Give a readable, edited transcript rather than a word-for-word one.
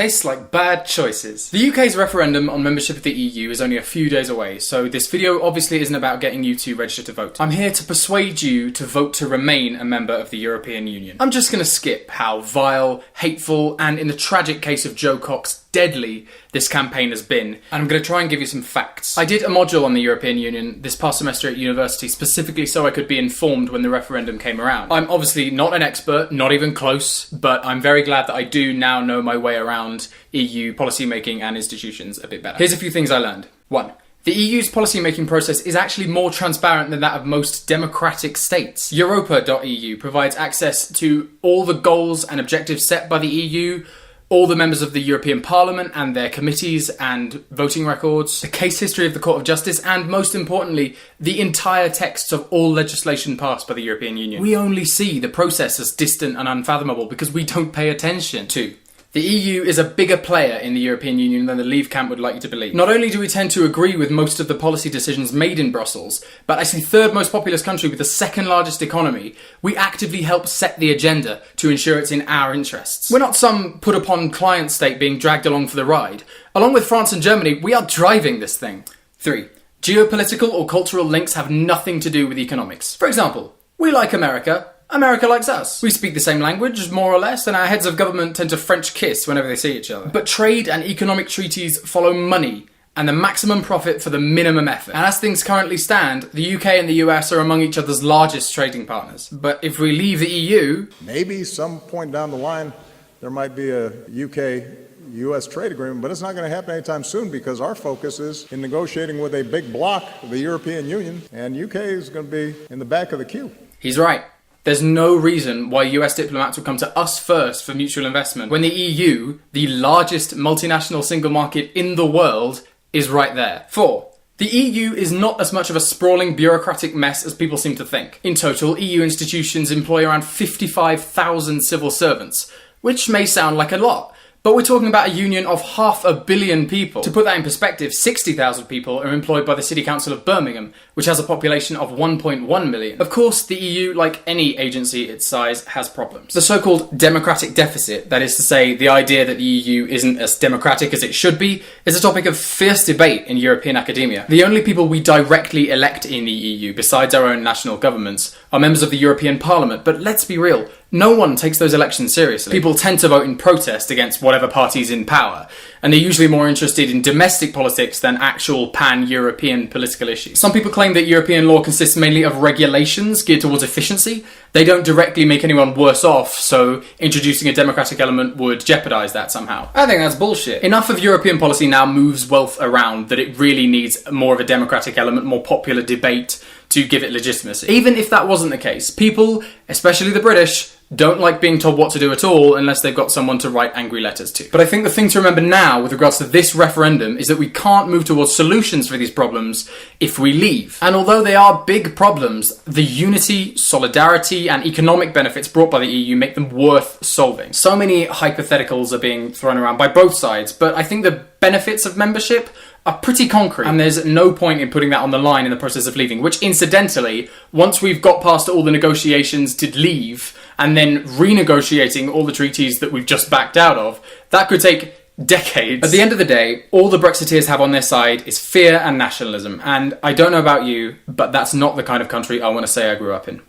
Tastes like bad choices. The UK's referendum on membership of the EU is only a few days away, so this video obviously isn't about getting you to register to vote. I'm here to persuade you to vote to remain a member of the European Union. I'm just gonna skip how vile, hateful, and in the tragic case of Joe Cox, deadly this campaign has been, and I'm going to try and give you some facts. I did a module on the European Union this past semester at university specifically so I could be informed when the referendum came around. I'm obviously not an expert, not even close, but I'm very glad that I do now know my way around EU policymaking and institutions a bit better. Here's a few things I learned. 1. The EU's policymaking process is actually more transparent than that of most democratic states. Europa.eu provides access to all the goals and objectives set by the EU, all the members of the European Parliament and their committees and voting records, the case history of the Court of Justice, and most importantly, the entire texts of all legislation passed by the European Union. We only see the process as distant and unfathomable because we don't pay attention. 2. The EU is a bigger player in the European Union than the Leave camp would like you to believe. Not only do we tend to agree with most of the policy decisions made in Brussels, but as the third most populous country with the second largest economy, we actively help set the agenda to ensure it's in our interests. We're not some put-upon client state being dragged along for the ride. Along with France and Germany, we are driving this thing. 3. Geopolitical or cultural links have nothing to do with economics. For example, we like America. America likes us. We speak the same language, more or less, and our heads of government tend to French kiss whenever they see each other. But trade and economic treaties follow money and the maximum profit for the minimum effort. And as things currently stand, the UK and the US are among each other's largest trading partners. But if we leave the EU... Maybe some point down the line there might be a UK-US trade agreement, but it's not going to happen anytime soon because our focus is in negotiating with a big bloc, the European Union, and UK is going to be in the back of the queue. He's right. There's no reason why US diplomats would come to us first for mutual investment when the EU, the largest multinational single market in the world, is right there. 4. The EU is not as much of a sprawling bureaucratic mess as people seem to think. In total, EU institutions employ around 55,000 civil servants, which may sound like a lot. But we're talking about a union of 500 million people. To put that in perspective, 60,000 people are employed by the City Council of Birmingham, which has a population of 1.1 million. Of course, the EU, like any agency its size, has problems. The so-called democratic deficit, that is to say, the idea that the EU isn't as democratic as it should be, is a topic of fierce debate in European academia. The only people we directly elect in the EU, besides our own national governments, are members of the European Parliament, but let's be real, no one takes those elections seriously. People tend to vote in protest against whatever party's in power, and they're usually more interested in domestic politics than actual pan-European political issues. Some people claim that European law consists mainly of regulations geared towards efficiency. They don't directly make anyone worse off, so introducing a democratic element would jeopardise that somehow. I think that's bullshit. Enough of European policy now moves wealth around that it really needs more of a democratic element, more popular debate to give it legitimacy. Even if that wasn't the case, people, especially the British, don't like being told what to do at all unless they've got someone to write angry letters to. But I think the thing to remember now with regards to this referendum is that we can't move towards solutions for these problems if we leave. And although they are big problems, the unity, solidarity and economic benefits brought by the EU make them worth solving. So many hypotheticals are being thrown around by both sides, but I think the benefits of membership are pretty concrete, and there's no point in putting that on the line in the process of leaving, which incidentally, once we've got past all the negotiations to leave, and then renegotiating all the treaties that we've just backed out of, that could take decades. At the end of the day, all the Brexiteers have on their side is fear and nationalism, and I don't know about you, but that's not the kind of country I want to say I grew up in.